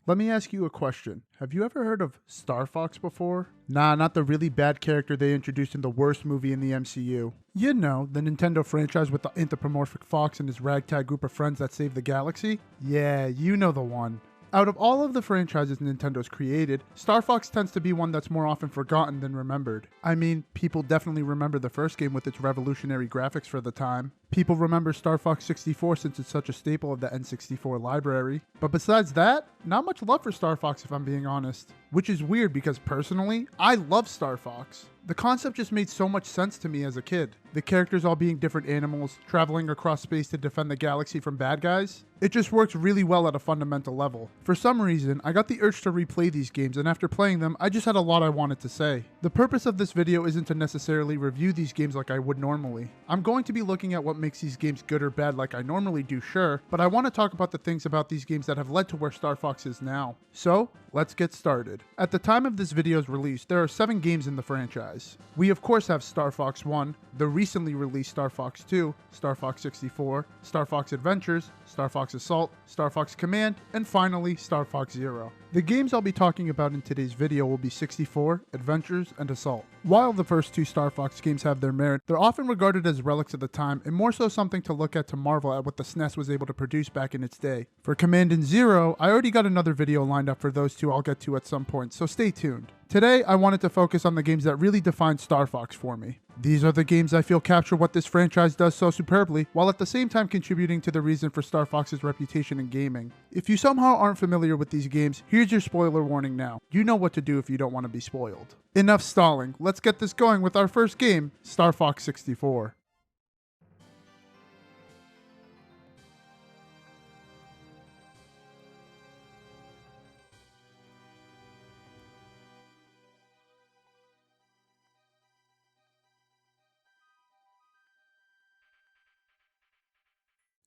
Let me ask you a question. Have you ever heard of starfox before? Nah, not the really bad character they introduced in the worst movie in the MCU. You know, the Nintendo franchise with the anthropomorphic fox and his ragtag group of friends that save the galaxy? Yeah, you know the one. Out of all of the franchises Nintendo's created, Star Fox tends to be one that's more often forgotten than remembered. I mean, people definitely remember the first game with its revolutionary graphics for the time. People remember Star Fox 64 since it's such a staple of the N64 library. But besides that, not much love for Star Fox if I'm being honest. Which is weird because personally, I love Star Fox. The concept just made so much sense to me as a kid. The characters all being different animals, traveling across space to defend the galaxy from bad guys. It just works really well at a fundamental level. For some reason, I got the urge to replay these games, and after playing them, I just had a lot I wanted to say. The purpose of this video isn't to necessarily review these games like I would normally. I'm going to be looking at what makes these games good or bad like I normally do, sure, but I want to talk about the things about these games that have led to where Star Fox is now. So, let's get started. At the time of this video's release, there are 7 games in the franchise. We of course have Star Fox 1, the recently released Star Fox 2, Star Fox 64, Star Fox Adventures, Star Fox Assault, Star Fox Command, and finally Star Fox Zero. The games I'll be talking about in today's video will be 64, Adventures, and Assault. While the first 2 Star Fox games have their merit, they're often regarded as relics of the time and more so something to look at to marvel at what the SNES was able to produce back in its day. For Command and Zero, I already got another video lined up for those 2 I'll get to at some point, so stay tuned. Today, I wanted to focus on the games that really define Star Fox for me. These are the games I feel capture what this franchise does so superbly, while at the same time contributing to the reason for Star Fox's reputation in gaming. If you somehow aren't familiar with these games, here's your spoiler warning now. You know what to do if you don't want to be spoiled. Enough stalling, let's get this going with our first game, Star Fox 64.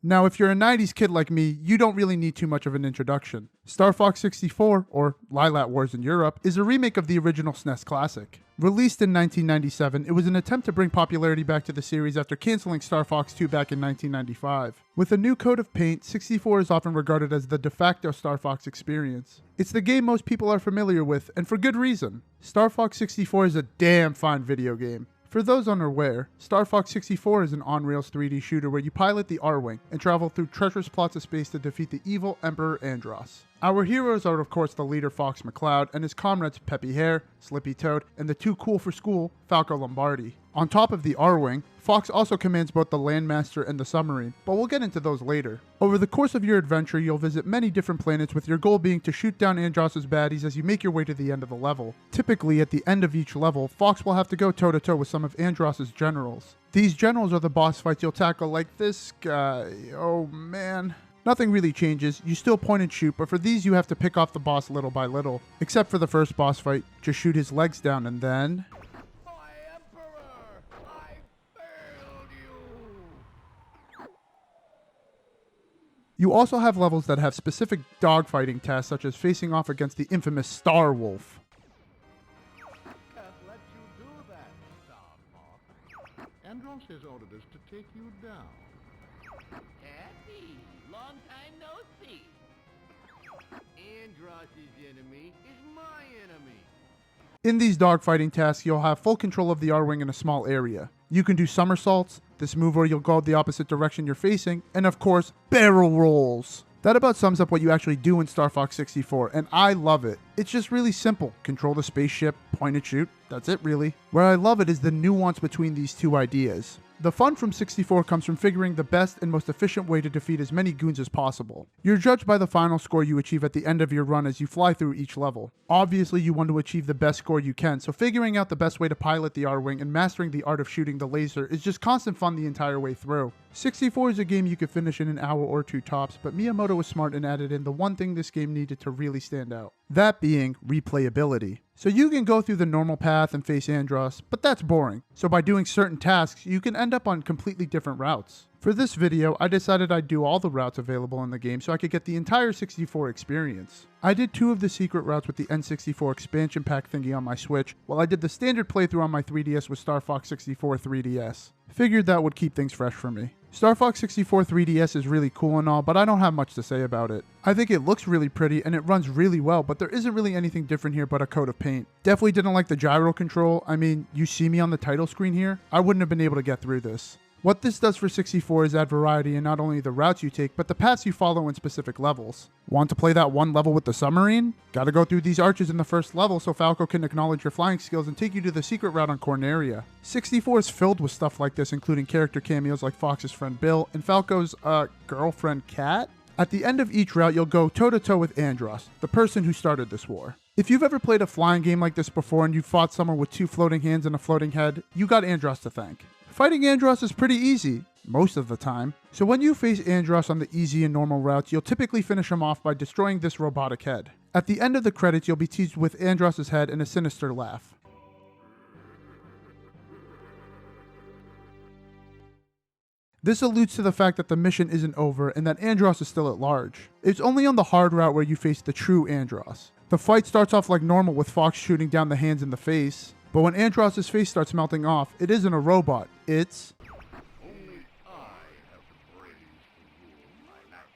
Now, if you're a 90s kid like me, you don't really need too much of an introduction. Star Fox 64, or Lylat Wars in Europe, is a remake of the original SNES classic. Released in 1997, it was an attempt to bring popularity back to the series after canceling Star Fox 2 back in 1995. With a new coat of paint, 64 is often regarded as the de facto Star Fox experience. It's the game most people are familiar with, and for good reason. Star Fox 64 is a damn fine video game. For those unaware, Star Fox 64 is an on-rails 3D shooter where you pilot the R-Wing and travel through treacherous plots of space to defeat the evil Emperor Andros. Our heroes are of course the leader Fox McCloud and his comrades Peppy Hare, Slippy Toad, and the too cool for school Falco Lombardi. On top of the R-Wing, Fox also commands both the Landmaster and the submarine, but we'll get into those later. Over the course of your adventure, you'll visit many different planets with your goal being to shoot down Andros' baddies as you make your way to the end of the level. Typically, at the end of each level, Fox will have to go toe-to-toe with some of Andros' generals. These generals are the boss fights you'll tackle like this guy. Oh man. Nothing really changes, you still point and shoot, but for these you have to pick off the boss little by little. Except for the first boss fight, just shoot his legs down and then... You also have levels that have specific dogfighting tasks such as facing off against the infamous Star Wolf. Can't let you do that, Starfox. Andros has ordered us to take you down. Happy, long time no see. Andros' enemy is my enemy. In these dogfighting tasks, you'll have full control of the R-Wing in a small area. You can do somersaults, this move where you'll go the opposite direction you're facing, and of course, barrel rolls. That about sums up what you actually do in Star Fox 64, and I love it. It's just really simple. Control the spaceship, point and shoot, that's it really. Where I love it is the nuance between these two ideas. The fun from 64 comes from figuring the best and most efficient way to defeat as many goons as possible. You're judged by the final score you achieve at the end of your run as you fly through each level. Obviously you want to achieve the best score you can, so figuring out the best way to pilot the R-Wing and mastering the art of shooting the laser is just constant fun the entire way through. 64 is a game you could finish in an hour or 2 tops, but Miyamoto was smart and added in the one thing this game needed to really stand out. That being replayability. So you can go through the normal path and face Andros, but that's boring. So by doing certain tasks, you can end up on completely different routes. For this video, I decided I'd do all the routes available in the game so I could get the entire 64 experience. I did 2 of the secret routes with the N64 expansion pack thingy on my Switch, while I did the standard playthrough on my 3DS with Star Fox 64 3DS. Figured that would keep things fresh for me. Star Fox 64 3DS is really cool and all, but I don't have much to say about it. I think it looks really pretty and it runs really well, but there isn't really anything different here but a coat of paint. Definitely didn't like the gyro control. I mean, you see me on the title screen here? I wouldn't have been able to get through this. What this does for 64 is add variety in not only the routes you take, but the paths you follow in specific levels. Want to play that one level with the submarine? Gotta go through these arches in the first level so Falco can acknowledge your flying skills and take you to the secret route on Corneria. 64 is filled with stuff like this, including character cameos like Fox's friend Bill and Falco's, girlfriend Kat. At the end of each route, you'll go toe-to-toe with Andross, the person who started this war. If you've ever played a flying game like this before and you fought someone with 2 floating hands and a floating head, you got Andross to thank. Fighting Andross is pretty easy, most of the time, so when you face Andross on the easy and normal routes, you'll typically finish him off by destroying this robotic head. At the end of the credits, you'll be teased with Andross's head and a sinister laugh. This alludes to the fact that the mission isn't over and that Andross is still at large. It's only on the hard route where you face the true Andross. The fight starts off like normal with Fox shooting down the hands in the face. But when Andross's face starts melting off, it isn't a robot, it's... Only I have the brains to rule my life.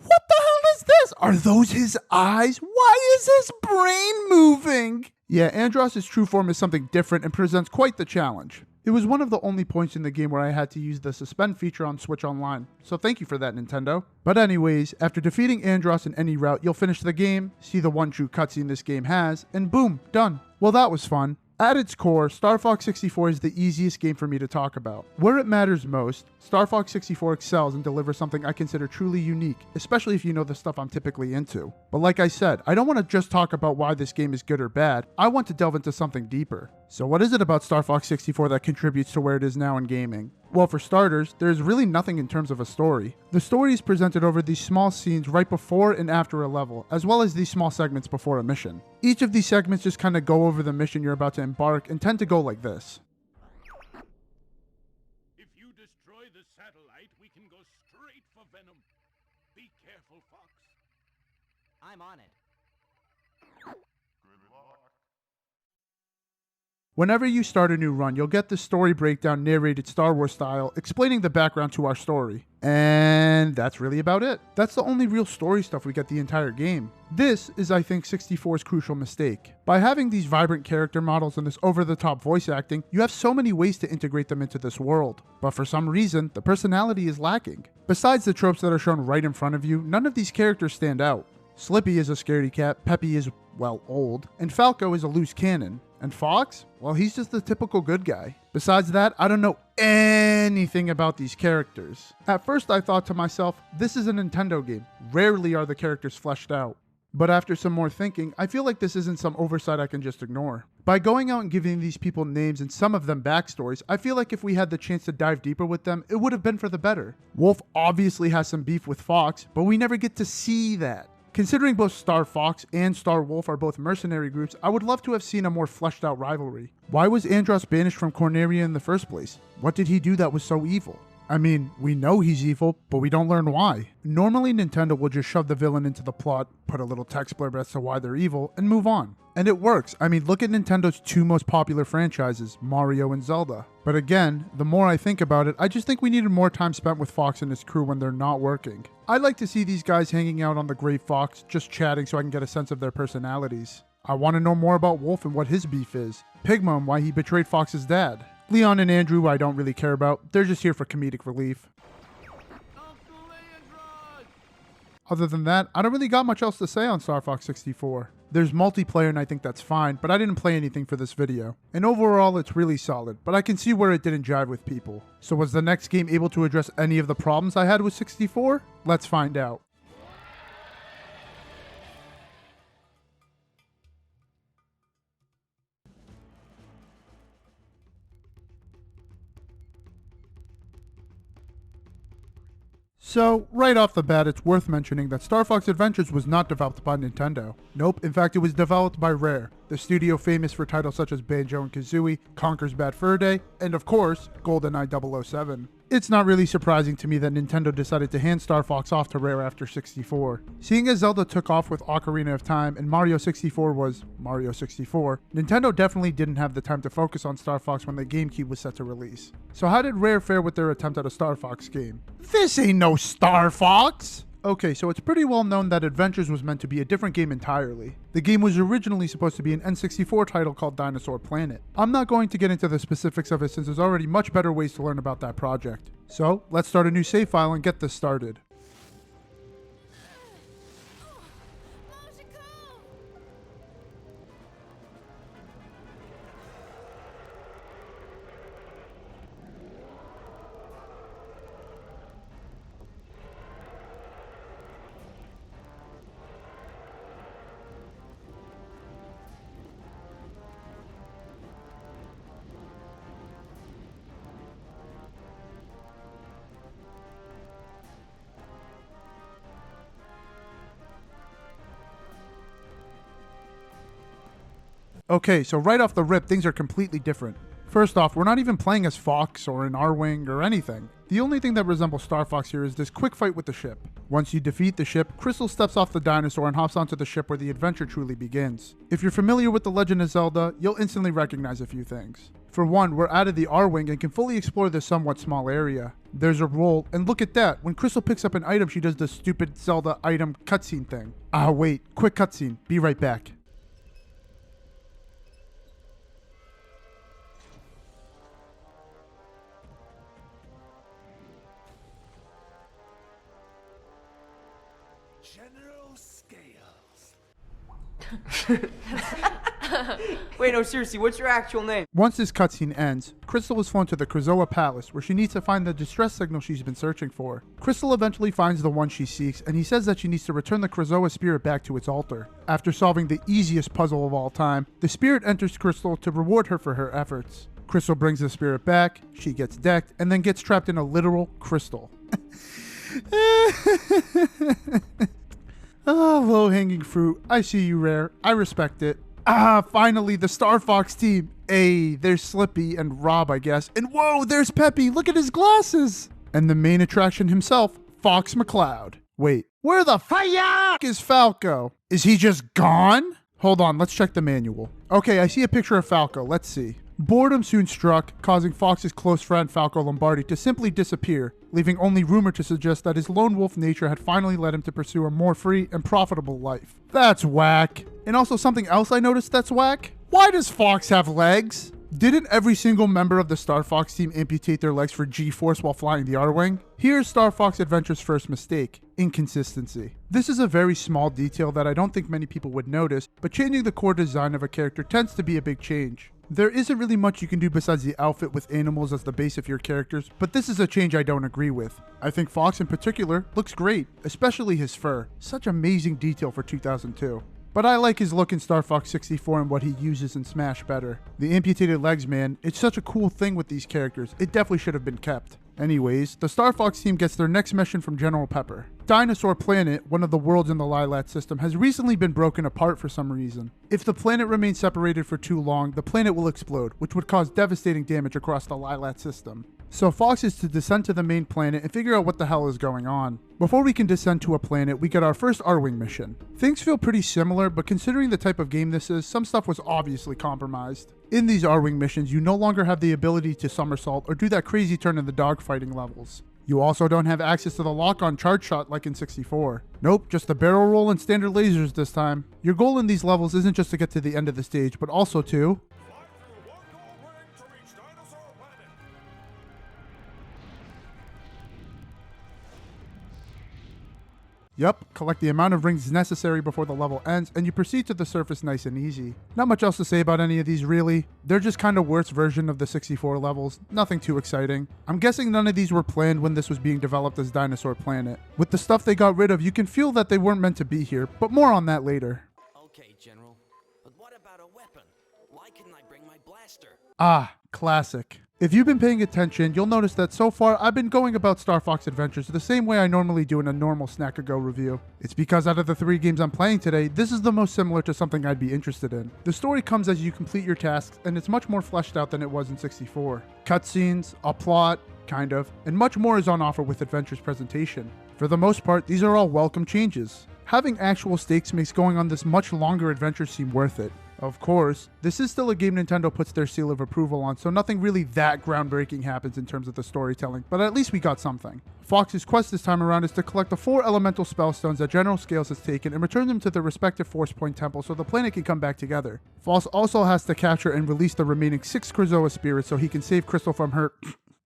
What the hell is this? Are those his eyes? Why is his brain moving? Yeah, Andross's true form is something different and presents quite the challenge. It was one of the only points in the game where I had to use the suspend feature on Switch Online, so thank you for that, Nintendo. But anyways, after defeating Andross in any route, you'll finish the game, see the one true cutscene this game has, and boom, done. Well, that was fun. At its core, Star Fox 64 is the easiest game for me to talk about. Where it matters most, Star Fox 64 excels and delivers something I consider truly unique, especially if you know the stuff I'm typically into. But like I said, I don't want to just talk about why this game is good or bad, I want to delve into something deeper. So what is it about Star Fox 64 that contributes to where it is now in gaming? Well, for starters, there's really nothing in terms of a story. The story is presented over these small scenes right before and after a level, as well as these small segments before a mission. Each of these segments just kind of go over the mission you're about to embark and tend to go like this. If you destroy the satellite, we can go straight for Venom. Be careful, Fox. I'm on it. Good luck. Whenever you start a new run, you'll get the story breakdown narrated Star Wars style, explaining the background to our story. And that's really about it. That's the only real story stuff we get the entire game. This is, I think, 64's crucial mistake. By having these vibrant character models and this over-the-top voice acting, you have so many ways to integrate them into this world. But for some reason, the personality is lacking. Besides the tropes that are shown right in front of you, none of these characters stand out. Slippy is a scaredy cat, Peppy is, well, old, and Falco is a loose cannon. And Fox? Well, he's just the typical good guy. Besides that, I don't know anything about these characters. At first I thought to myself, this is a Nintendo game. Rarely are the characters fleshed out. But after some more thinking, I feel like this isn't some oversight I can just ignore. By going out and giving these people names and some of them backstories, I feel like if we had the chance to dive deeper with them, it would have been for the better. Wolf obviously has some beef with Fox, but we never get to see that. Considering both Star Fox and Star Wolf are both mercenary groups, I would love to have seen a more fleshed out rivalry. Why was Andross banished from Corneria in the first place? What did he do that was so evil? I mean, we know he's evil, but we don't learn why. Normally Nintendo will just shove the villain into the plot, put a little text blurb as to why they're evil, and move on. And it works. I mean, look at Nintendo's 2 most popular franchises, Mario and Zelda. But again, the more I think about it, I just think we needed more time spent with Fox and his crew when they're not working. I'd like to see these guys hanging out on the Great Fox, just chatting so I can get a sense of their personalities. I want to know more about Wolf and what his beef is, Pigma and why he betrayed Fox's dad. Leon and Andrew I don't really care about, they're just here for comedic relief. Uncle Andross! Other than that, I don't really got much else to say on Star Fox 64. There's multiplayer and I think that's fine, but I didn't play anything for this video. And overall it's really solid, but I can see where it didn't jive with people. So was the next game able to address any of the problems I had with 64? Let's find out. So, right off the bat, it's worth mentioning that Star Fox Adventures was not developed by Nintendo. Nope, in fact it was developed by Rare, the studio famous for titles such as Banjo and Kazooie, Conker's Bad Fur Day, and of course, GoldenEye 007. It's not really surprising to me that Nintendo decided to hand Star Fox off to Rare after 64. Seeing as Zelda took off with Ocarina of Time and Mario 64 was Mario 64, Nintendo definitely didn't have the time to focus on Star Fox when the GameCube was set to release. So how did Rare fare with their attempt at a Star Fox game? This ain't no Star Fox! Okay, so it's pretty well known that Adventures was meant to be a different game entirely. The game was originally supposed to be an N64 title called Dinosaur Planet. I'm not going to get into the specifics of it since there's already much better ways to learn about that project. So, let's start a new save file and get this started. Okay, so right off the rip, things are completely different. First off, we're not even playing as Fox or an R-Wing or anything. The only thing that resembles Star Fox here is this quick fight with the ship. Once you defeat the ship, Crystal steps off the dinosaur and hops onto the ship where the adventure truly begins. If you're familiar with The Legend of Zelda, you'll instantly recognize a few things. For one, we're out of the R-Wing and can fully explore this somewhat small area. There's a roll, and look at that, when Crystal picks up an item she does the stupid Zelda item cutscene thing. Ah wait, quick cutscene, be right back. General Scales. Wait, no, seriously, what's your actual name? Once this cutscene ends, Crystal is flown to the Krazoa Palace, where she needs to find the distress signal she's been searching for. Crystal eventually finds the one she seeks, and he says that she needs to return the Krazoa spirit back to its altar. After solving the easiest puzzle of all time, the spirit enters Crystal to reward her for her efforts. Crystal brings the spirit back, she gets decked, and then gets trapped in a literal crystal. Ah, low-hanging fruit. I see you, Rare. I respect it. Ah, finally, the Star Fox team. Hey, there's Slippy and Rob, I guess. And whoa, there's Peppy. Look at his glasses. And the main attraction himself, Fox McCloud. Wait, where the f*** is Falco? Is he just gone? Hold on, let's check the manual. Okay, I see a picture of Falco. Let's see. Boredom soon struck, causing Fox's close friend Falco Lombardi to simply disappear, leaving only rumor to suggest that his lone wolf nature had finally led him to pursue a more free and profitable life. That's whack. And also something else I noticed that's whack. Why does Fox have legs? Didn't every single member of the Star Fox team amputate their legs for G-force while flying the R-Wing? Here's Star Fox Adventure's first mistake: inconsistency. This is a very small detail that I don't think many people would notice, but changing the core design of a character tends to be a big change. There isn't really much you can do besides the outfit with animals as the base of your characters, but this is a change I don't agree with. I think Fox in particular looks great, especially his fur. Such amazing detail for 2002. But I like his look in Star Fox 64 and what he uses in Smash better. The amputated legs, man, it's such a cool thing with these characters. It definitely should have been kept. Anyways, the Star Fox team gets their next mission from General Pepper. Dinosaur Planet, one of the worlds in the Lilat system, has recently been broken apart for some reason. If the planet remains separated for too long, the planet will explode, which would cause devastating damage across the Lilat system. So Fox is to descend to the main planet and figure out what the hell is going on. Before we can descend to a planet, we get our first R-Wing mission. Things feel pretty similar, but considering the type of game this is, some stuff was obviously compromised. In these R-Wing missions, you no longer have the ability to somersault or do that crazy turn in the dogfighting levels. You also don't have access to the lock-on charge shot like in 64. Nope, just the barrel roll and standard lasers this time. Your goal in these levels isn't just to get to the end of the stage, but also to Yup, collect the amount of rings necessary before the level ends, and you proceed to the surface nice and easy. Not much else to say about any of these really. They're just kinda worse version of the 64 levels, nothing too exciting. I'm guessing none of these were planned when this was being developed as Dinosaur Planet. With the stuff they got rid of, you can feel that they weren't meant to be here, but more on that later. Okay, General, but what about a weapon? Why couldn't I bring my blaster? Ah, classic. If you've been paying attention, you'll notice that so far I've been going about Star Fox Adventures the same way I normally do in a normal Snack-A-Go review. It's because out of the 3 games I'm playing today, this is the most similar to something I'd be interested in. The story comes as you complete your tasks, and it's much more fleshed out than it was in 64. Cutscenes, a plot, kind of, and much more is on offer with Adventure's presentation. For the most part, these are all welcome changes. Having actual stakes makes going on this much longer adventure seem worth it. Of course, this is still a game Nintendo puts their seal of approval on, so nothing really that groundbreaking happens in terms of the storytelling, but at least we got something. Fox's quest this time around is to collect the 4 elemental spellstones that General Scales has taken and return them to their respective Force Point temples so the planet can come back together. Fox also has to capture and release the remaining 6 Krazoa spirits so he can save Crystal from her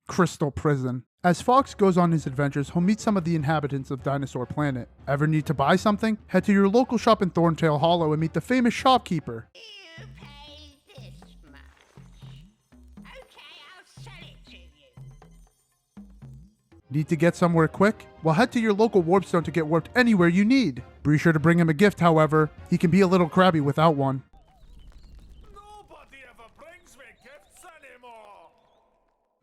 crystal prison. As Fox goes on his adventures, he'll meet some of the inhabitants of Dinosaur Planet. Ever need to buy something? Head to your local shop in Thorntail Hollow and meet the famous shopkeeper. You pay this much. Okay, I'll sell it to you. Need to get somewhere quick? Well, head to your local warpstone to get warped anywhere you need. Be sure to bring him a gift, however. He can be a little crabby without one. Nobody ever brings me gifts anymore.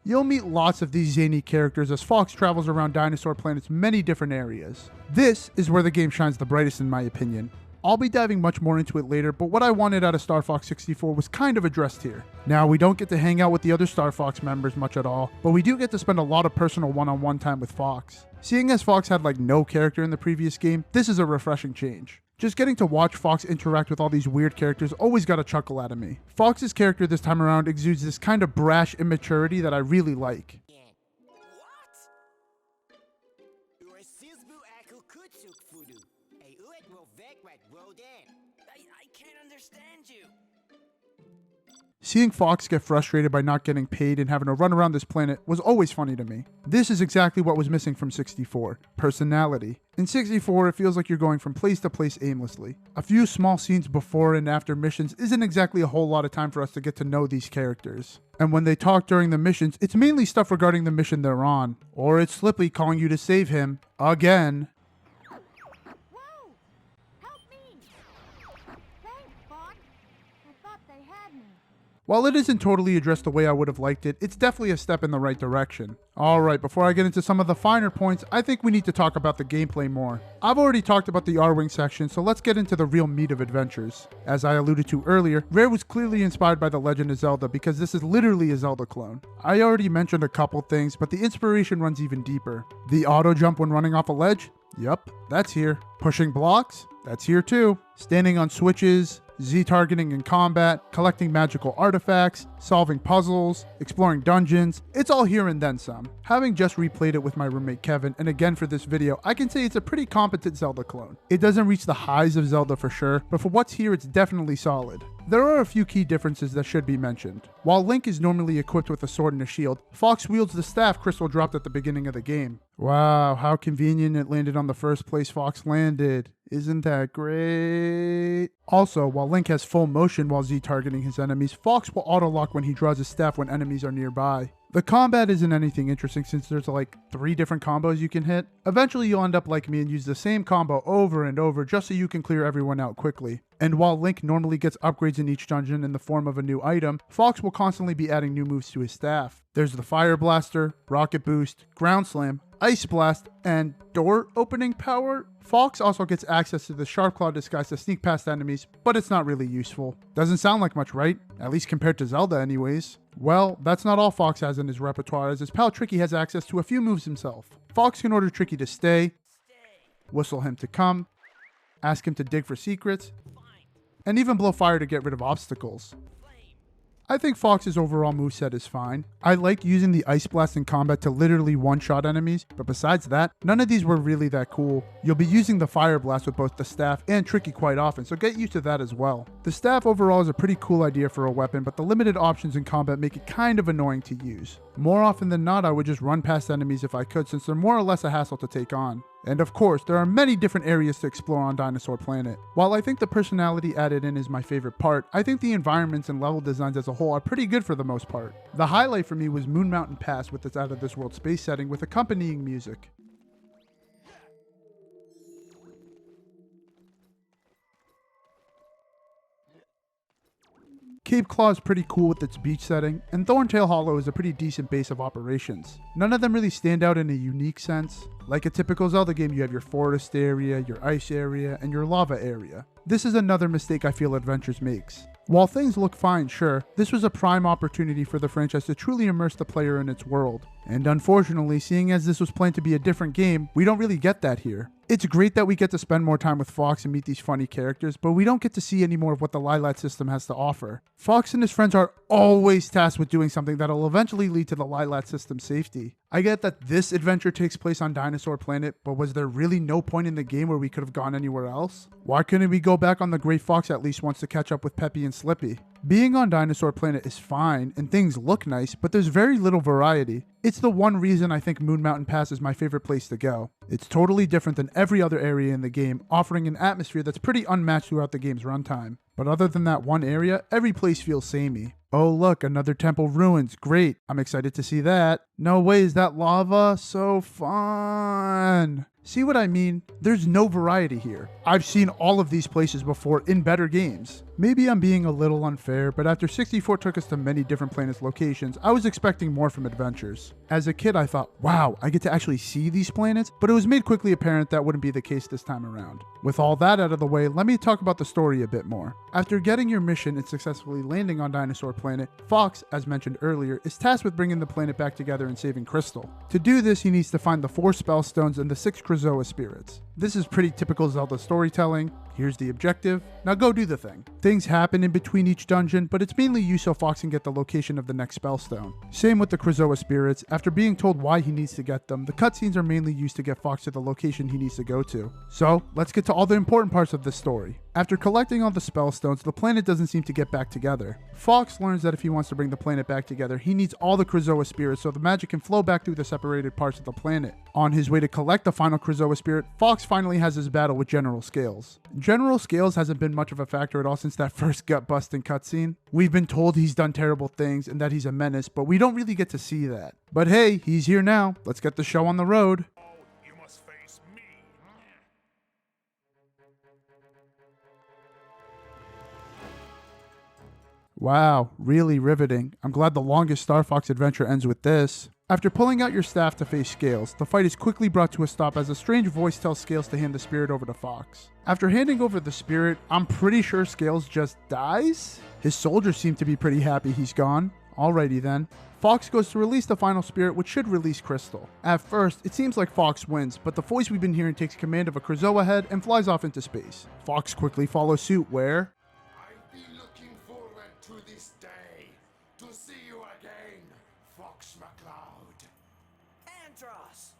You'll meet lots of these zany characters as Fox travels around Dinosaur Planet's many different areas. This is where the game shines the brightest in my opinion. I'll be diving much more into it later, but what I wanted out of Star Fox 64 was kind of addressed here. Now, we don't get to hang out with the other Star Fox members much at all, but we do get to spend a lot of personal one-on-one time with Fox. Seeing as Fox had like no character in the previous game, this is a refreshing change. Just getting to watch Fox interact with all these weird characters always got a chuckle out of me. Fox's character this time around exudes this kind of brash immaturity that I really like. I can't understand you. Seeing Fox get frustrated by not getting paid and having to run around this planet was always funny to me. This is exactly what was missing from 64, personality. In 64, it feels like you're going from place to place aimlessly. A few small scenes before and after missions isn't exactly a whole lot of time for us to get to know these characters. And when they talk during the missions, it's mainly stuff regarding the mission they're on. Or it's Slippy calling you to save him, again. Whoa! Help me! Thanks, Fox. I thought they had me. While it isn't totally addressed the way I would have liked it, it's definitely a step in the right direction. Alright, before I get into some of the finer points, I think we need to talk about the gameplay more. I've already talked about the R-Wing section, so let's get into the real meat of adventures. As I alluded to earlier, Rare was clearly inspired by The Legend of Zelda because this is literally a Zelda clone. I already mentioned a couple things, but the inspiration runs even deeper. The auto jump when running off a ledge? Yep, that's here. Pushing blocks? That's here too. Standing on switches, Z-targeting in combat, collecting magical artifacts, solving puzzles, exploring dungeons, it's all here and then some. Having just replayed it with my roommate Kevin, and again for this video, I can say it's a pretty competent Zelda clone. It doesn't reach the highs of Zelda for sure, but for what's here it's definitely solid. There are a few key differences that should be mentioned. While Link is normally equipped with a sword and a shield, Fox wields the staff Crystal dropped at the beginning of the game. Wow, how convenient it landed on the first place Fox landed. Isn't that great? Also, while Link has full motion while Z-targeting his enemies, Fox will auto-lock when he draws his staff when enemies are nearby. The combat isn't anything interesting since there's like 3 different combos you can hit. Eventually you'll end up like me and use the same combo over and over just so you can clear everyone out quickly. And while Link normally gets upgrades in each dungeon in the form of a new item, Fox will constantly be adding new moves to his staff. There's the Fire Blaster, Rocket Boost, Ground Slam, Ice Blast, and Door Opening Power. Fox also gets access to the Sharp Claw disguise to sneak past enemies, but it's not really useful. Doesn't sound like much, right? At least compared to Zelda anyways. Well, that's not all Fox has in his repertoire, as his pal Tricky has access to a few moves himself. Fox can order Tricky to stay, whistle him to come, ask him to dig for secrets, and even blow fire to get rid of obstacles. I think Fox's overall moveset is fine. I like using the Ice Blast in combat to literally one-shot enemies, but besides that, none of these were really that cool. You'll be using the Fire Blast with both the staff and Tricky quite often, so get used to that as well. The staff overall is a pretty cool idea for a weapon, but the limited options in combat make it kind of annoying to use. More often than not, I would just run past enemies if I could, since they're more or less a hassle to take on. And of course, there are many different areas to explore on Dinosaur Planet. While I think the personality added in is my favorite part, I think the environments and level designs as a whole are pretty good for the most part. The highlight for me was Moon Mountain Pass with its out-of-this-world space setting with accompanying music. Cape Claw is pretty cool with its beach setting, and Thorntail Hollow is a pretty decent base of operations. None of them really stand out in a unique sense. Like a typical Zelda game, you have your forest area, your ice area, and your lava area. This is another mistake I feel Adventures makes. While things look fine, sure, this was a prime opportunity for the franchise to truly immerse the player in its world. And unfortunately, seeing as this was planned to be a different game, we don't really get that here. It's great that we get to spend more time with Fox and meet these funny characters, but we don't get to see any more of what the Lylat system has to offer. Fox and his friends are always tasked with doing something that'll eventually lead to the Lylat system's safety. I get that this adventure takes place on Dinosaur Planet, but was there really no point in the game where we could have gone anywhere else? Why couldn't we go back on the Great Fox at least once to catch up with Peppy and Slippy? Being on Dinosaur Planet is fine, and things look nice, but there's very little variety. It's the one reason I think Moon Mountain Pass is my favorite place to go. It's totally different than every other area in the game, offering an atmosphere that's pretty unmatched throughout the game's runtime. But other than that one area, every place feels samey. Oh look, another temple ruins, great, I'm excited to see that. No way, is that lava? So fun! See what I mean? There's no variety here. I've seen all of these places before in better games. Maybe I'm being a little unfair, but after 64 took us to many different planets locations, I was expecting more from Adventures. As a kid, I thought, wow, I get to actually see these planets, but it was made quickly apparent that wouldn't be the case this time around. With all that out of the way, let me talk about the story a bit more. After getting your mission and successfully landing on Dinosaur Planet, Fox, as mentioned earlier, is tasked with bringing the planet back together and saving Crystal. To do this, he needs to find the 4 spell stones and the 6 Krazoa spirits. This is pretty typical Zelda storytelling. Here's the objective. Now go do the thing. Things happen in between each dungeon, but it's mainly used so Fox can get the location of the next spellstone. Same with the Krazoa spirits. After being told why he needs to get them, the cutscenes are mainly used to get Fox to the location he needs to go to. So let's get to all the important parts of this story. After collecting all the spellstones, the planet doesn't seem to get back together. Fox learns that if he wants to bring the planet back together, he needs all the Krazoa spirits so the magic can flow back through the separated parts of the planet. On his way to collect the final Krazoa spirit, Fox finally has his battle with General Scales. General Scales hasn't been much of a factor at all since that first gut-busting cutscene. We've been told he's done terrible things and that he's a menace, but we don't really get to see that. But hey, he's here now. Let's get the show on the road. You must face me. Wow, really riveting. I'm glad the longest Star Fox adventure ends with this. After pulling out your staff to face Scales, the fight is quickly brought to a stop as a strange voice tells Scales to hand the spirit over to Fox. After handing over the spirit, I'm pretty sure Scales just dies? His soldiers seem to be pretty happy he's gone. Alrighty then. Fox goes to release the final spirit, which should release Crystal. At first, it seems like Fox wins, but the voice we've been hearing takes command of a Krazoa head and flies off into space. Fox quickly follows suit where... I've been looking forward to this day. To see you again, Fox McCloud. Andros!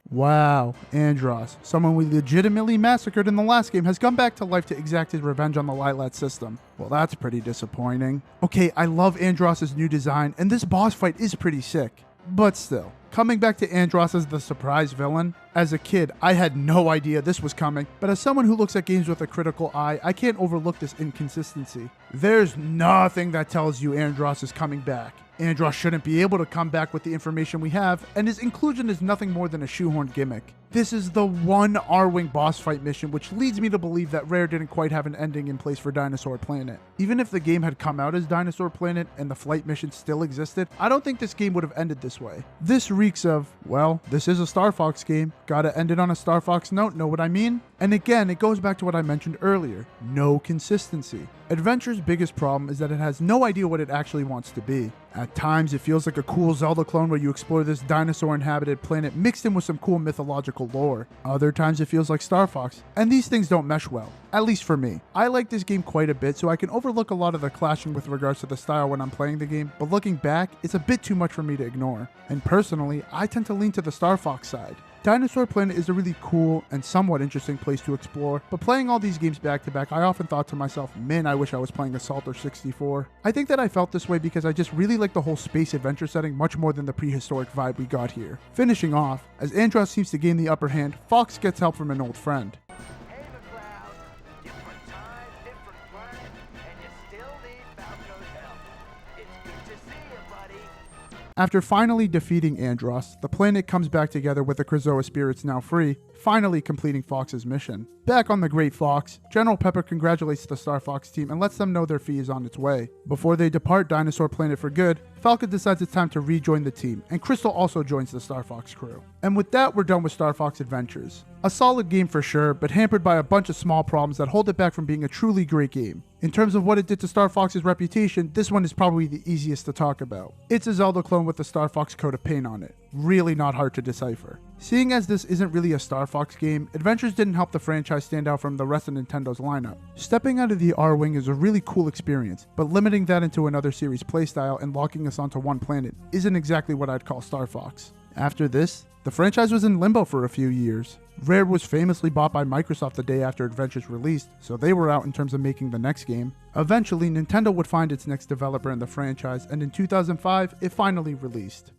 Wow, Andros, someone we legitimately massacred in the last game, has come back to life to exact his revenge on the Lylat system. Well, that's pretty disappointing. Okay, I love Andros' new design, and this boss fight is pretty sick. But still, coming back to Andros as the surprise villain, as a kid, I had no idea this was coming, but as someone who looks at games with a critical eye, I can't overlook this inconsistency. There's nothing that tells you Andros is coming back. Andros shouldn't be able to come back with the information we have, and his inclusion is nothing more than a shoehorned gimmick. This is the one R-Wing boss fight mission, which leads me to believe that Rare didn't quite have an ending in place for Dinosaur Planet. Even if the game had come out as Dinosaur Planet and the flight mission still existed, I don't think this game would have ended this way. This reeks of, well, this is a Star Fox game, gotta end it on a Star Fox note, know what I mean? And again, it goes back to what I mentioned earlier, no consistency. Adventure's biggest problem is that it has no idea what it actually wants to be. At times, it feels like a cool Zelda clone where you explore this dinosaur-inhabited planet mixed in with some cool mythological lore. Other times, it feels like Star Fox, and these things don't mesh well, at least for me. I like this game quite a bit, so I can overlook a lot of the clashing with regards to the style when I'm playing the game, but looking back, it's a bit too much for me to ignore. And personally, I tend to lean to the Star Fox side. Dinosaur Planet is a really cool and somewhat interesting place to explore, but playing all these games back to back, I often thought to myself, man, I wish I was playing Assault or 64. I think that I felt this way because I just really like the whole space adventure setting much more than the prehistoric vibe we got here. Finishing off, as Andros seems to gain the upper hand, Fox gets help from an old friend. Hey, McCloud. Different time, different planet, and you still need Falco's help. It's good to see you, buddy. After finally defeating Andros, the planet comes back together with the Krazoa spirits now free, finally completing Fox's mission. Back on the Great Fox, General Pepper congratulates the Star Fox team and lets them know their fee is on its way. Before they depart Dinosaur Planet for good, Falcon decides it's time to rejoin the team, and Crystal also joins the Star Fox crew. And with that, we're done with Star Fox Adventures. A solid game for sure, but hampered by a bunch of small problems that hold it back from being a truly great game. In terms of what it did to Star Fox's reputation, this one is probably the easiest to talk about. It's a Zelda clone with the Star Fox coat of paint on it. Really not hard to decipher. Seeing as this isn't really a Star Fox game, adventures didn't help the franchise stand out from the rest of Nintendo's lineup. Stepping out of the R-Wing is a really cool experience, but limiting that into another series playstyle and locking us onto one planet isn't exactly what I'd call Star Fox. After this, the franchise was in limbo for a few years. Rare was famously bought by Microsoft the day after Adventures released, so they were out in terms of making the next game. Eventually, Nintendo would find its next developer in the franchise, and in 2005, it finally released.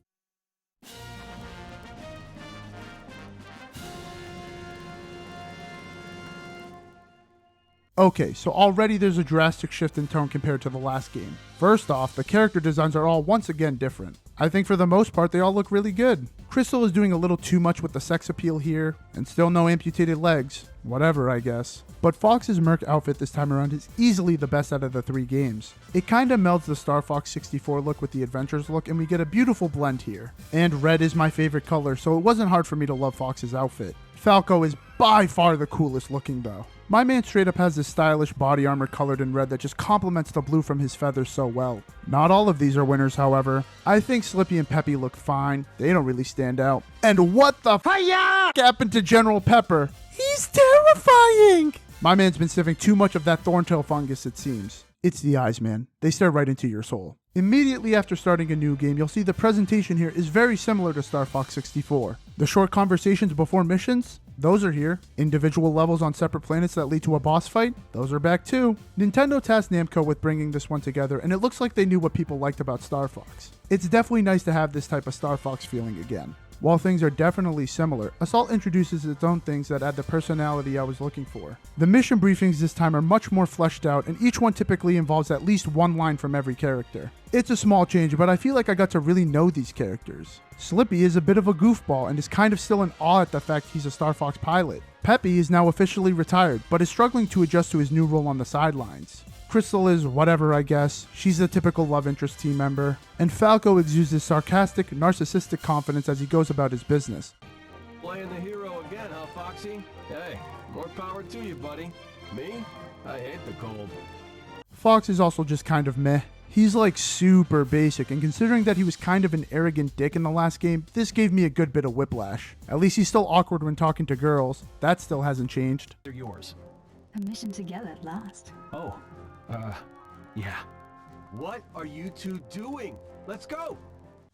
Okay, so already there's a drastic shift in tone compared to the last game. First off, the character designs are all once again different. I think for the most part they all look really good. Crystal is doing a little too much with the sex appeal here, and still no amputated legs. Whatever, I guess. But Fox's Merc outfit this time around is easily the best out of the 3 games. It kinda melds the Star Fox 64 look with the Adventures look, and we get a beautiful blend here. And red is my favorite color, so it wasn't hard for me to love Fox's outfit. Falco is by far the coolest looking though. My man straight up has this stylish body armor colored in red that just complements the blue from his feathers so well. Not all of these are winners, however. I think Slippy and Peppy look fine. They don't really stand out. And what the f*** happened to General Pepper? He's terrifying! My man's been sniffing too much of that thorntail fungus, it seems. It's the eyes, man. They stare right into your soul. Immediately after starting a new game, you'll see the presentation here is very similar to Star Fox 64. The short conversations before missions, those are here. Individual levels on separate planets that lead to a boss fight, those are back too. Nintendo tasked Namco with bringing this one together, and it looks like they knew what people liked about Star Fox. It's definitely nice to have this type of Star Fox feeling again. While things are definitely similar, Assault introduces its own things that add the personality I was looking for. The mission briefings this time are much more fleshed out, and each one typically involves at least one line from every character. It's a small change, but I feel like I got to really know these characters. Slippy is a bit of a goofball and is kind of still in awe at the fact he's a Star Fox pilot. Peppy is now officially retired, but is struggling to adjust to his new role on the sidelines. Crystal is whatever, I guess. She's a typical love interest team member. And Falco exudes his sarcastic, narcissistic confidence as he goes about his business. Playing the hero again, huh, Foxy? Hey, more power to you, buddy. Me? I hate the cold. Fox is also just kind of meh. He's like super basic, and considering that he was kind of an arrogant dick in the last game, this gave me a good bit of whiplash. At least he's still awkward when talking to girls. That still hasn't changed. They're yours. A mission together at last. Oh, yeah. What are you two doing? Let's go!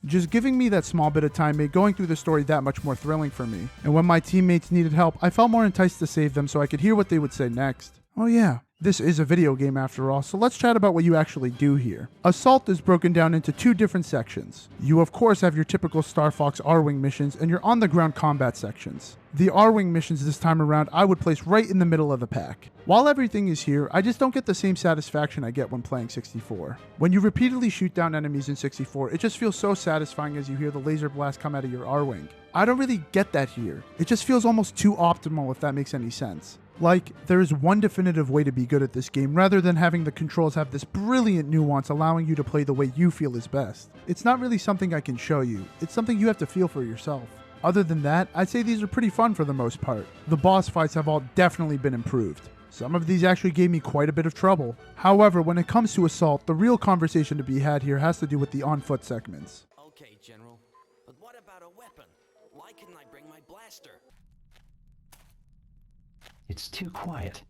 Just giving me that small bit of time made going through the story that much more thrilling for me. And when my teammates needed help, I felt more enticed to save them so I could hear what they would say next. Oh yeah, this is a video game after all, so let's chat about what you actually do here. Assault is broken down into 2 different sections. You of course have your typical Star Fox R-Wing missions and your on-the-ground combat sections. The R-Wing missions this time around I would place right in the middle of the pack. While everything is here, I just don't get the same satisfaction I get when playing 64. When you repeatedly shoot down enemies in 64, it just feels so satisfying as you hear the laser blast come out of your R-Wing. I don't really get that here. It just feels almost too optimal, if that makes any sense. Like, there is one definitive way to be good at this game rather than having the controls have this brilliant nuance allowing you to play the way you feel is best. It's not really something I can show you, it's something you have to feel for yourself. Other than that, I'd say these are pretty fun for the most part. The boss fights have all definitely been improved. Some of these actually gave me quite a bit of trouble. However, when it comes to Assault, the real conversation to be had here has to do with the on-foot segments. Okay, General, but what about a weapon? Why couldn't I bring my blaster? It's too quiet.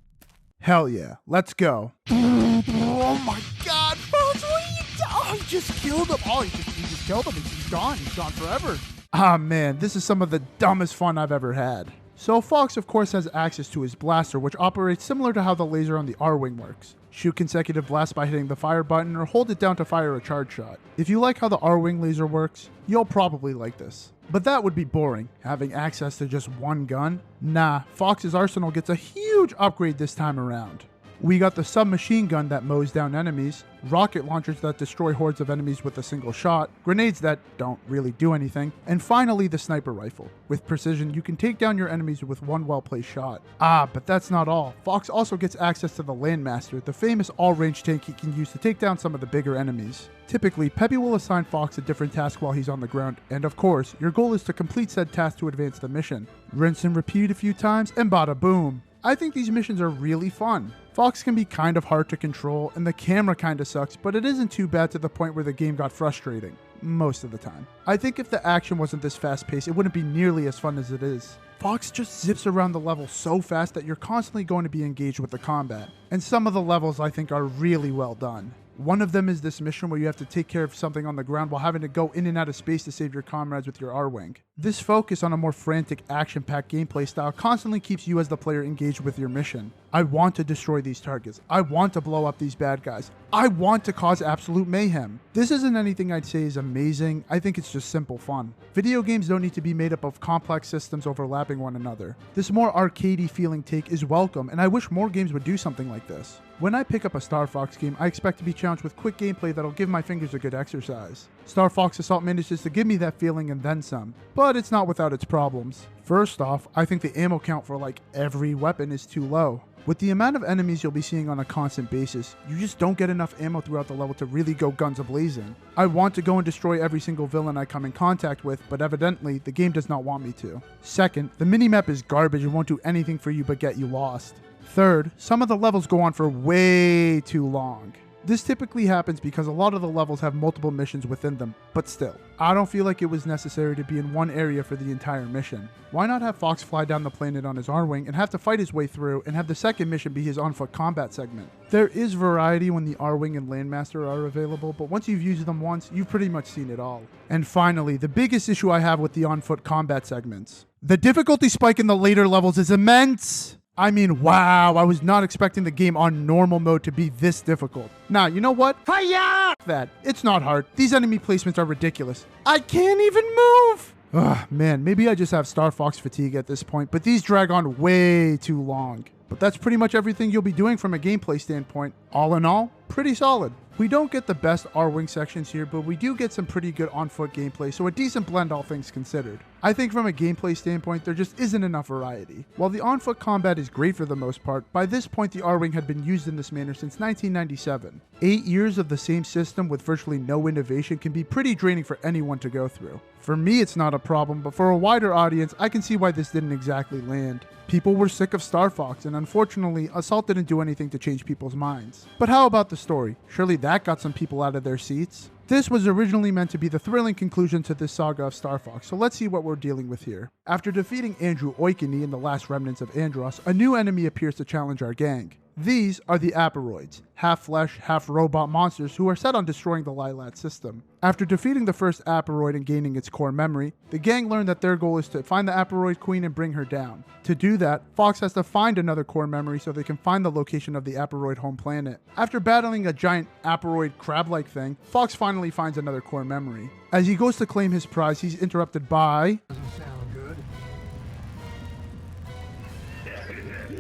Hell yeah, let's go. Oh my god, Fox, what are you doing? Oh, he just killed him. Oh, he just killed him. He's gone. He's gone forever. Ah man, this is some of the dumbest fun I've ever had. So Fox of course has access to his blaster, which operates similar to how the laser on the R-Wing works. Shoot consecutive blasts by hitting the fire button or hold it down to fire a charge shot. If you like how the R-Wing laser works, you'll probably like this. But that would be boring, having access to just one gun. Nah, Fox's arsenal gets a huge upgrade this time around. We got the submachine gun that mows down enemies, rocket launchers that destroy hordes of enemies with a single shot, grenades that don't really do anything, and finally the sniper rifle. With precision, you can take down your enemies with one well-placed shot. Ah, but that's not all. Fox also gets access to the Landmaster, the famous all-range tank he can use to take down some of the bigger enemies. Typically, Peppy will assign Fox a different task while he's on the ground, and of course, your goal is to complete said task to advance the mission. Rinse and repeat a few times, and bada boom. I think these missions are really fun. Fox can be kind of hard to control, and the camera kinda sucks, but it isn't too bad to the point where the game got frustrating. Most of the time. I think if the action wasn't this fast paced, it wouldn't be nearly as fun as it is. Fox just zips around the level so fast that you're constantly going to be engaged with the combat. And some of the levels I think are really well done. One of them is this mission where you have to take care of something on the ground while having to go in and out of space to save your comrades with your R-Wing. This focus on a more frantic, action-packed gameplay style constantly keeps you as the player engaged with your mission. I want to destroy these targets. I want to blow up these bad guys. I want to cause absolute mayhem. This isn't anything I'd say is amazing. I think it's just simple fun. Video games don't need to be made up of complex systems overlapping one another. This more arcadey feeling take is welcome, and I wish more games would do something like this. When I pick up a Star Fox game, I expect to be challenged with quick gameplay that'll give my fingers a good exercise. Star Fox Assault manages to give me that feeling and then some, but it's not without its problems. First off, I think the ammo count for like every weapon is too low. With the amount of enemies you'll be seeing on a constant basis, you just don't get enough ammo throughout the level to really go guns a-blazing. I want to go and destroy every single villain I come in contact with, but evidently, the game does not want me to. Second, the minimap is garbage and won't do anything for you but get you lost. Third, some of the levels go on for way too long. This typically happens because a lot of the levels have multiple missions within them, but still, I don't feel like it was necessary to be in one area for the entire mission. Why not have Fox fly down the planet on his R-Wing and have to fight his way through and have the second mission be his on-foot combat segment? There is variety when the R-Wing and Landmaster are available, but once you've used them once, you've pretty much seen it all. And finally, the biggest issue I have with the on-foot combat segments. The difficulty spike in the later levels is immense! I mean, wow, I was not expecting the game on normal mode to be this difficult. Now, you know what? Hiya! That. It's not hard. These enemy placements are ridiculous. I can't even move! Ugh, man, maybe I just have Star Fox fatigue at this point, but these drag on way too long. But that's pretty much everything you'll be doing from a gameplay standpoint. All in all, pretty solid. We don't get the best R-Wing sections here, but we do get some pretty good on-foot gameplay, so a decent blend all things considered. I think from a gameplay standpoint, there just isn't enough variety. While the on-foot combat is great for the most part, by this point the R-Wing had been used in this manner since 1997. 8 years of the same system with virtually no innovation can be pretty draining for anyone to go through. For me it's not a problem, but for a wider audience, I can see why this didn't exactly land. People were sick of Star Fox, and unfortunately, Assault didn't do anything to change people's minds. But how about the story? Surely that got some people out of their seats. This was originally meant to be the thrilling conclusion to this saga of Star Fox, so let's see what we're dealing with here. After defeating Andrew Oikini in the last remnants of Andros, a new enemy appears to challenge our gang. These are the Aporoids, half-flesh, half-robot monsters who are set on destroying the Lilat system. After defeating the first Aporoid and gaining its core memory, the gang learn that their goal is to find the Aporoid Queen and bring her down. To do that, Fox has to find another core memory so they can find the location of the Aporoid home planet. After battling a giant Aporoid crab-like thing, Fox finally finds another core memory. As he goes to claim his prize, he's interrupted by... Doesn't sound good.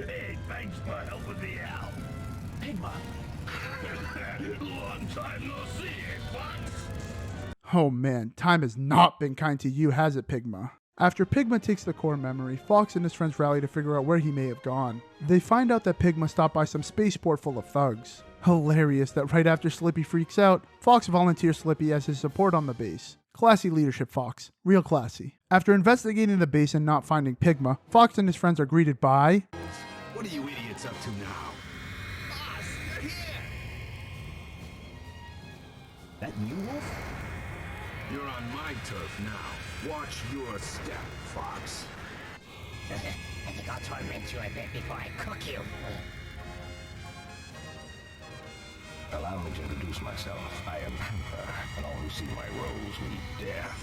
Hey, thanks for helping me out. Pigma. Long time no see, Fox. Oh man, time has not been kind to you, has it, Pigma? After Pigma takes the core memory, Fox and his friends rally to figure out where he may have gone. They find out that Pigma stopped by some spaceport full of thugs. Hilarious that right after Slippy freaks out, Fox volunteers Slippy as his support on the base. Classy leadership, Fox. Real classy. After investigating the base and not finding Pigma, Fox and his friends are greeted by... What are you idiots up to now? Boss, you're here. That you, Wolf? You're on my turf now. Watch your step, Fox. I think I'll torment you a bit before I cook you. Allow me to introduce myself. I am Panther, and all who see my roles meet death.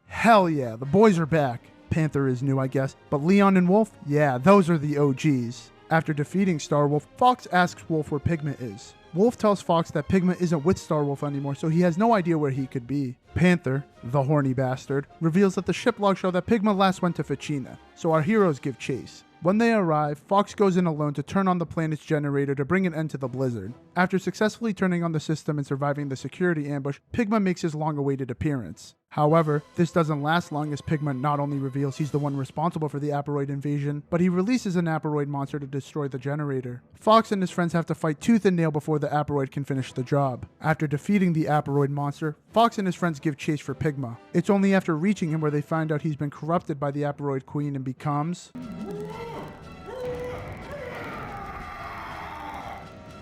Hell yeah, the boys are back. Panther is new, I guess, but Leon and Wolf? Yeah, those are the OGs. After defeating Starwolf, Fox asks Wolf where Pigma is. Wolf tells Fox that Pigma isn't with Starwolf anymore, so he has no idea where he could be. Panther, the horny bastard, reveals that the ship logs show that Pigma last went to Ficina, so our heroes give chase. When they arrive, Fox goes in alone to turn on the planet's generator to bring an end to the blizzard. After successfully turning on the system and surviving the security ambush, Pigma makes his long-awaited appearance. However, this doesn't last long as Pigma not only reveals he's the one responsible for the Aporoid invasion, but he releases an Aporoid monster to destroy the generator. Fox and his friends have to fight tooth and nail before the Aporoid can finish the job. After defeating the Aporoid monster, Fox and his friends give chase for Pigma. It's only after reaching him where they find out he's been corrupted by the Aporoid Queen and becomes...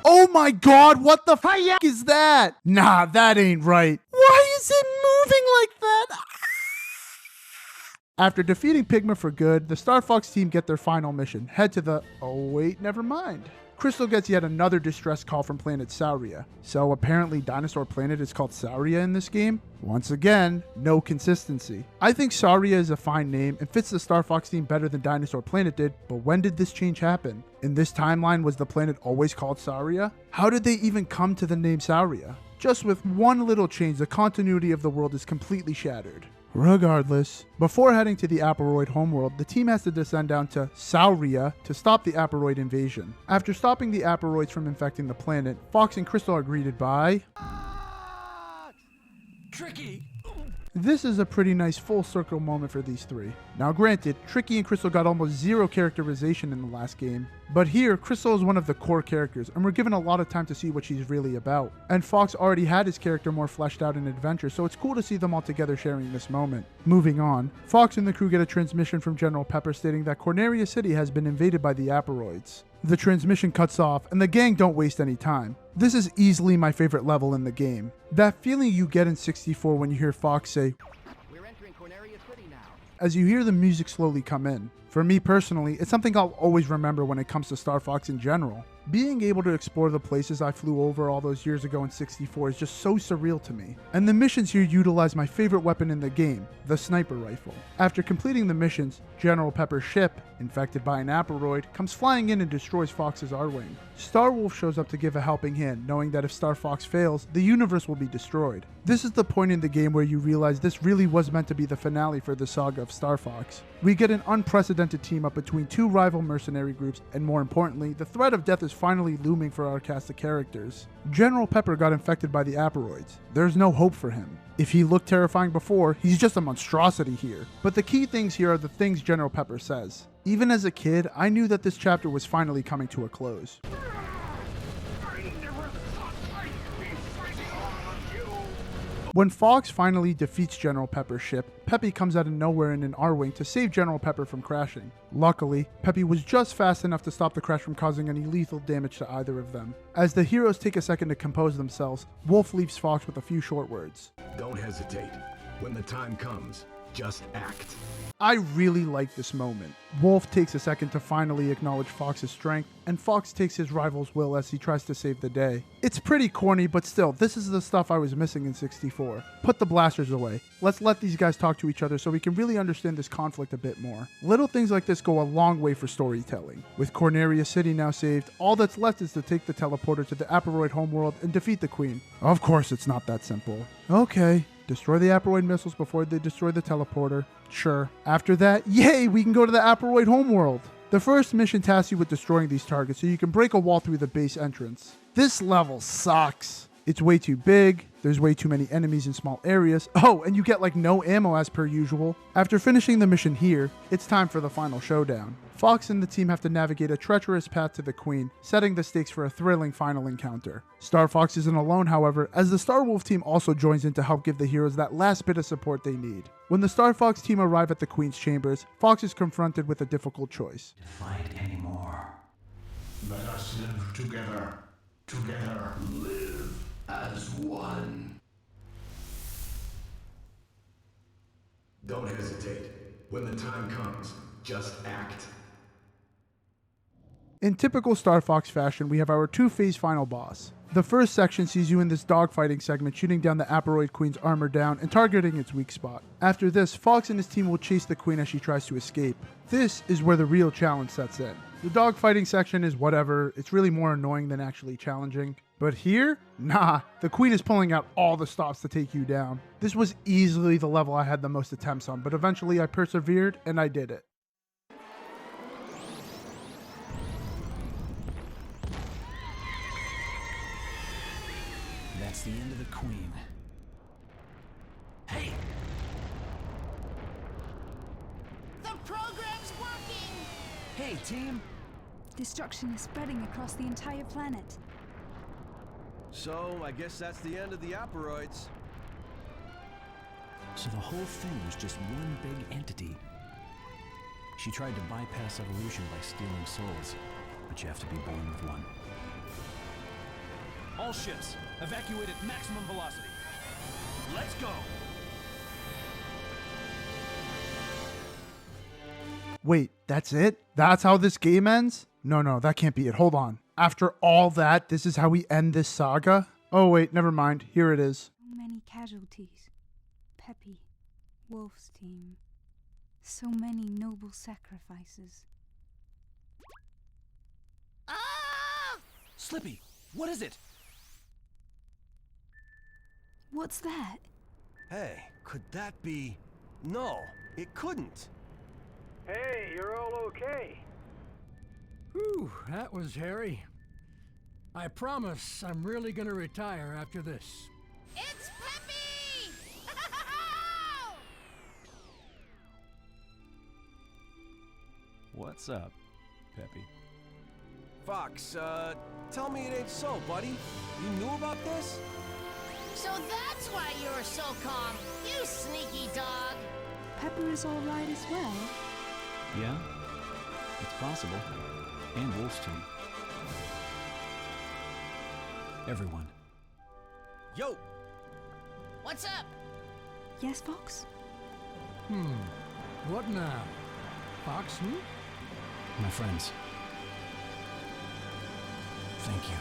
Oh my god, what the f is that? Nah, that ain't right. Why is it moving like that? After defeating Pigma for good, the Star Fox team get their final mission. Head to the... Oh wait, never mind. Crystal gets yet another distress call from planet Sauria. So apparently Dinosaur Planet is called Sauria in this game? Once again, no consistency. I think Sauria is a fine name and fits the Star Fox team better than Dinosaur Planet did, but when did this change happen? In this timeline, was the planet always called Sauria? How did they even come to the name Sauria? Just with one little change, the continuity of the world is completely shattered. Regardless, before heading to the Aperoid homeworld, the team has to descend down to Sauria to stop the Aperoid invasion. After stopping the Aperoids from infecting the planet, Fox and Crystal are greeted by... Tricky! This is a pretty nice full circle moment for these three. Now granted, Tricky and Crystal got almost zero characterization in the last game, but here Crystal is one of the core characters and we're given a lot of time to see what she's really about. And Fox already had his character more fleshed out in Adventure, so it's cool to see them all together sharing this moment. Moving on, Fox and the crew get a transmission from General Pepper stating that Corneria City has been invaded by the Aperoids. The transmission cuts off, and the gang don't waste any time. This is easily my favorite level in the game. That feeling you get in 64 when you hear Fox say, We're entering Corneria City now. as you hear the music slowly come in. For me personally, it's something I'll always remember when it comes to Star Fox in general. Being able to explore the places I flew over all those years ago in 64 is just so surreal to me. And the missions here utilize my favorite weapon in the game, the sniper rifle. After completing the missions, General Pepper's ship, infected by an Aperoid, comes flying in and destroys Fox's R-Wing. Star Wolf shows up to give a helping hand, knowing that if Star Fox fails, the universe will be destroyed. This is the point in the game where you realize this really was meant to be the finale for the saga of Star Fox. We get an unprecedented team up between two rival mercenary groups, and more importantly, the threat of death is finally looming for our cast of characters. General Pepper got infected by the Aperoids. There's no hope for him. If he looked terrifying before, he's just a monstrosity here. But the key things here are the things General Pepper says. Even as a kid, I knew that this chapter was finally coming to a close. When Fox finally defeats General Pepper's ship, Peppy comes out of nowhere in an R-Wing to save General Pepper from crashing. Luckily, Peppy was just fast enough to stop the crash from causing any lethal damage to either of them. As the heroes take a second to compose themselves, Wolf leaves Fox with a few short words. Don't hesitate. When the time comes, just act. I really like this moment. Wolf takes a second to finally acknowledge Fox's strength, and Fox takes his rival's will as he tries to save the day. It's pretty corny, but still, this is the stuff I was missing in 64. Put the blasters away. Let's let these guys talk to each other so we can really understand this conflict a bit more. Little things like this go a long way for storytelling. With Corneria City now saved, all that's left is to take the teleporter to the Aperoid homeworld and defeat the Queen. Of course it's not that simple. Okay. Destroy the Aperoid missiles before they destroy the teleporter. Sure. After that, yay, we can go to the Aperoid homeworld. The first mission tasks you with destroying these targets so you can break a wall through the base entrance. This level sucks. It's way too big, there's way too many enemies in small areas. Oh, and you get like no ammo as per usual. After finishing the mission here, it's time for the final showdown. Fox and the team have to navigate a treacherous path to the Queen, setting the stakes for a thrilling final encounter. Star Fox isn't alone, however, as the Star Wolf team also joins in to help give the heroes that last bit of support they need. When the Star Fox team arrive at the Queen's chambers, Fox is confronted with a difficult choice. Fight anymore. Let us live together. Together. Live as one. Don't hesitate. When the time comes, just act. In typical Star Fox fashion, we have our two-phase final boss. The first section sees you in this dogfighting segment shooting down the Aperoid Queen's armor down and targeting its weak spot. After this, Fox and his team will chase the Queen as she tries to escape. This is where the real challenge sets in. The dogfighting section is whatever, it's really more annoying than actually challenging. But here, nah, the Queen is pulling out all the stops to take you down. This was easily the level I had the most attempts on, but eventually I persevered and I did it. That's the end of the Queen. Hey! The program's working! Hey, team! Destruction is spreading across the entire planet. So, I guess that's the end of the Aperoids. So the whole thing was just one big entity. She tried to bypass evolution by stealing souls, but you have to be born with one. All ships, evacuate at maximum velocity. Let's go. Wait, that's it? That's how this game ends? No, that can't be it. Hold on. After all that, this is how we end this saga? Oh wait, never mind. Here it is. So many casualties. Peppy, Wolf's team. So many noble sacrifices. Ah! Slippy, what is it? What's that? Hey, could that be... No, it couldn't. Hey, you're all okay. Whew, that was hairy. I promise I'm really gonna retire after this. It's Peppy! What's up, Peppy? Fox, tell me it ain't so, buddy. You knew about this? So that's why you were so calm, you sneaky dog. Pepper is all right as well. Yeah, it's possible. And Wolf's team. Everyone. Yo! What's up? Yes, Fox? What now? Fox, My friends. Thank you.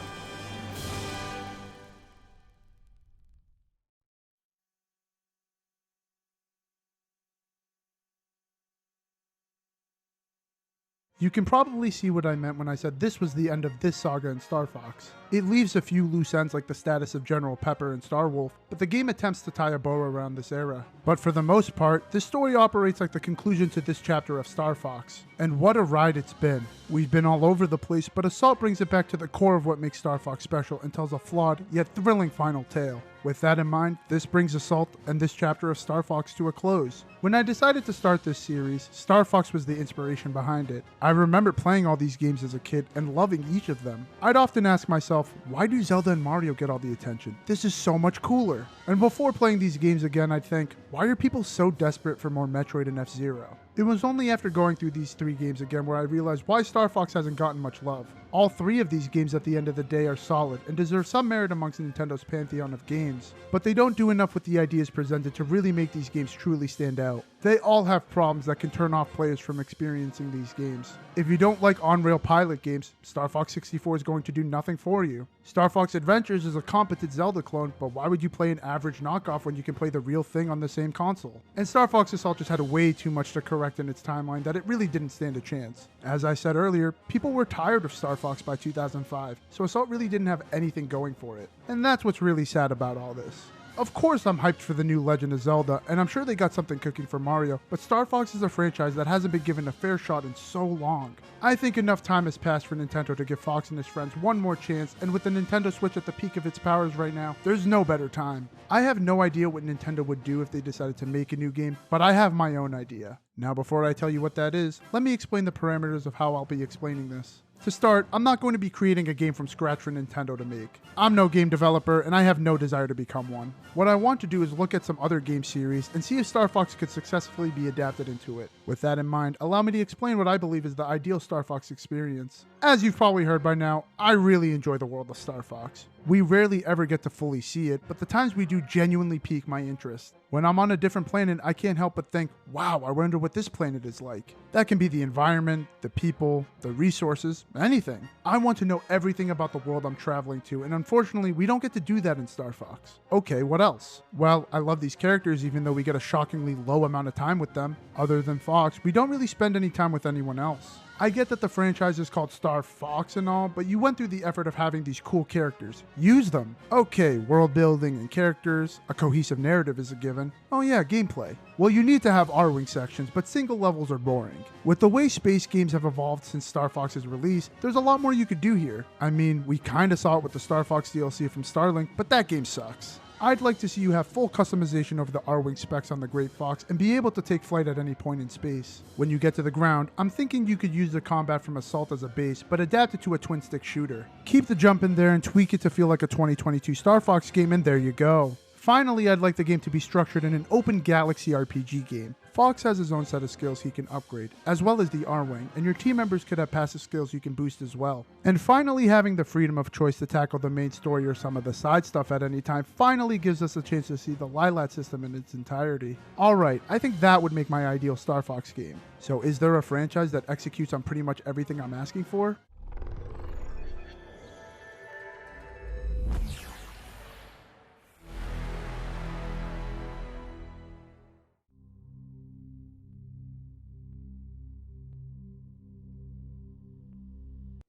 You can probably see what I meant when I said this was the end of this saga in Star Fox. It leaves a few loose ends like the status of General Pepper and Star Wolf, but the game attempts to tie a bow around this era. But for the most part, this story operates like the conclusion to this chapter of Star Fox. And what a ride it's been. We've been all over the place, but Assault brings it back to the core of what makes Star Fox special and tells a flawed yet thrilling final tale. With that in mind, this brings Assault and this chapter of Star Fox to a close. When I decided to start this series, Star Fox was the inspiration behind it. I remember playing all these games as a kid and loving each of them. I'd often ask myself, why do Zelda and Mario get all the attention? This is so much cooler. And before playing these games again, I'd think, why are people so desperate for more Metroid and F-Zero? It was only after going through these 3 games again where I realized why Star Fox hasn't gotten much love. All 3 of these games at the end of the day are solid and deserve some merit amongst Nintendo's pantheon of games, but they don't do enough with the ideas presented to really make these games truly stand out. They all have problems that can turn off players from experiencing these games. If you don't like on-rail pilot games, Star Fox 64 is going to do nothing for you. Star Fox Adventures is a competent Zelda clone, but why would you play an average knockoff when you can play the real thing on the same console? And Star Fox Assault just had way too much to correct in its timeline that it really didn't stand a chance. As I said earlier, people were tired of Star Fox by 2005, so Assault really didn't have anything going for it. And that's what's really sad about all this. Of course I'm hyped for the new Legend of Zelda, and I'm sure they got something cooking for Mario, but Star Fox is a franchise that hasn't been given a fair shot in so long. I think enough time has passed for Nintendo to give Fox and his friends one more chance, and with the Nintendo Switch at the peak of its powers right now, there's no better time. I have no idea what Nintendo would do if they decided to make a new game, but I have my own idea. Now before I tell you what that is, let me explain the parameters of how I'll be explaining this. To start, I'm not going to be creating a game from scratch for Nintendo to make. I'm no game developer, and I have no desire to become one. What I want to do is look at some other game series and see if Star Fox could successfully be adapted into it. With that in mind, allow me to explain what I believe is the ideal Star Fox experience. As you've probably heard by now, I really enjoy the world of Star Fox. We rarely ever get to fully see it, but the times we do genuinely pique my interest. When I'm on a different planet, I can't help but think, wow, I wonder what this planet is like. That can be the environment, the people, the resources, anything. I want to know everything about the world I'm traveling to, and unfortunately, we don't get to do that in Star Fox. Okay, what else? Well, I love these characters even though we get a shockingly low amount of time with them. Other than Fox, we don't really spend any time with anyone else. I get that the franchise is called Star Fox and all, but you went through the effort of having these cool characters. Use them. Okay, world building and characters, a cohesive narrative is a given. Oh yeah, gameplay. Well, you need to have R-Wing sections, but single levels are boring. With the way space games have evolved since Star Fox's release, there's a lot more you could do here. I mean, we kinda saw it with the Star Fox DLC from Starlink, but that game sucks. I'd like to see you have full customization over the R-Wing specs on the Great Fox and be able to take flight at any point in space. When you get to the ground, I'm thinking you could use the combat from Assault as a base, but adapt it to a twin-stick shooter. Keep the jump in there and tweak it to feel like a 2022 Star Fox game, and there you go. Finally, I'd like the game to be structured in an open galaxy RPG game. Fox has his own set of skills he can upgrade, as well as the R-Wing, and your team members could have passive skills you can boost as well. And finally, having the freedom of choice to tackle the main story or some of the side stuff at any time finally gives us a chance to see the Lilat system in its entirety. Alright, I think that would make my ideal Star Fox game. So is there a franchise that executes on pretty much everything I'm asking for?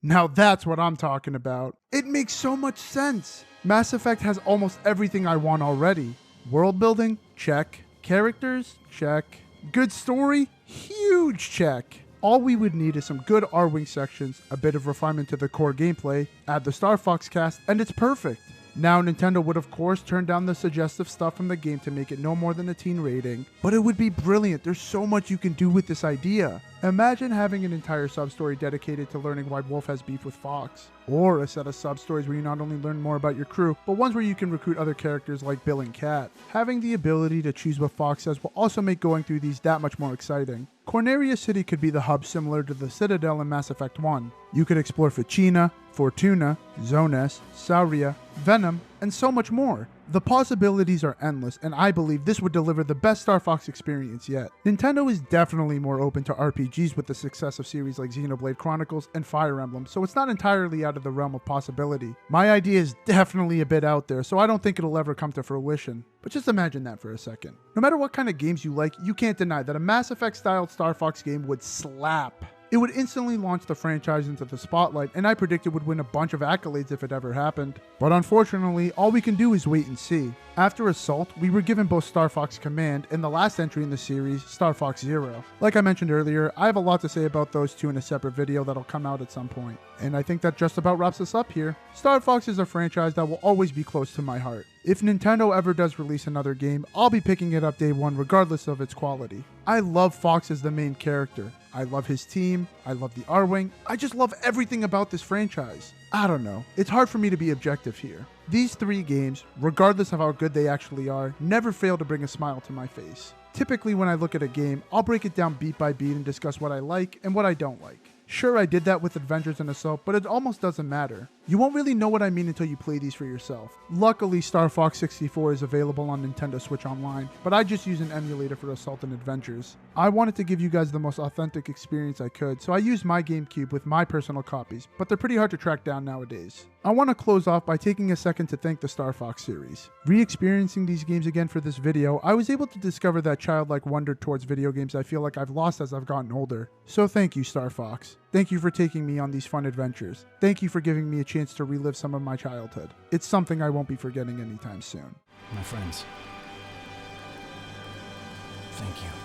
Now that's what I'm talking about. It makes so much sense. Mass Effect has almost everything I want already. World building? Check. Characters? Check. Good story? Huge check. All we would need is some good R-Wing sections, a bit of refinement to the core gameplay, add the Star Fox cast, and it's perfect. Now, Nintendo would of course turn down the suggestive stuff from the game to make it no more than a teen rating, but it would be brilliant. There's so much you can do with this idea. Imagine having an entire sub-story dedicated to learning why Wolf has beef with Fox. Or a set of sub-stories where you not only learn more about your crew, but ones where you can recruit other characters like Bill and Kat. Having the ability to choose what Fox says will also make going through these that much more exciting. Corneria City could be the hub similar to the Citadel in Mass Effect 1. You could explore Ficina, Fortuna, Zones, Sauria, Venom, and so much more. The possibilities are endless, and I believe this would deliver the best Star Fox experience yet. Nintendo is definitely more open to RPGs with the success of series like Xenoblade Chronicles and Fire Emblem, so it's not entirely out of the realm of possibility. My idea is definitely a bit out there, so I don't think it'll ever come to fruition. But just imagine that for a second. No matter what kind of games you like, you can't deny that a Mass Effect-styled Star Fox game would slap. It would instantly launch the franchise into the spotlight, and I predict it would win a bunch of accolades if it ever happened. But unfortunately, all we can do is wait and see. After Assault, we were given both Star Fox Command and the last entry in the series, Star Fox Zero. Like I mentioned earlier, I have a lot to say about those two in a separate video that'll come out at some point. And I think that just about wraps us up here. Star Fox is a franchise that will always be close to my heart. If Nintendo ever does release another game, I'll be picking it up day one regardless of its quality. I love Fox as the main character. I love his team, I love the R-Wing, I just love everything about this franchise. I don't know, it's hard for me to be objective here. These three games, regardless of how good they actually are, never fail to bring a smile to my face. Typically when I look at a game, I'll break it down beat by beat and discuss what I like and what I don't like. Sure, I did that with Avengers and Assault, but it almost doesn't matter. You won't really know what I mean until you play these for yourself. Luckily, Star Fox 64 is available on Nintendo Switch Online, but I just use an emulator for Assault and Adventures. I wanted to give you guys the most authentic experience I could, so I used my GameCube with my personal copies, but they're pretty hard to track down nowadays. I want to close off by taking a second to thank the Star Fox series. Re-experiencing these games again for this video, I was able to discover that childlike wonder towards video games I feel like I've lost as I've gotten older. So thank you, Star Fox. Thank you for taking me on these fun adventures. Thank you for giving me a chance to relive some of my childhood. It's something I won't be forgetting anytime soon. My friends, thank you.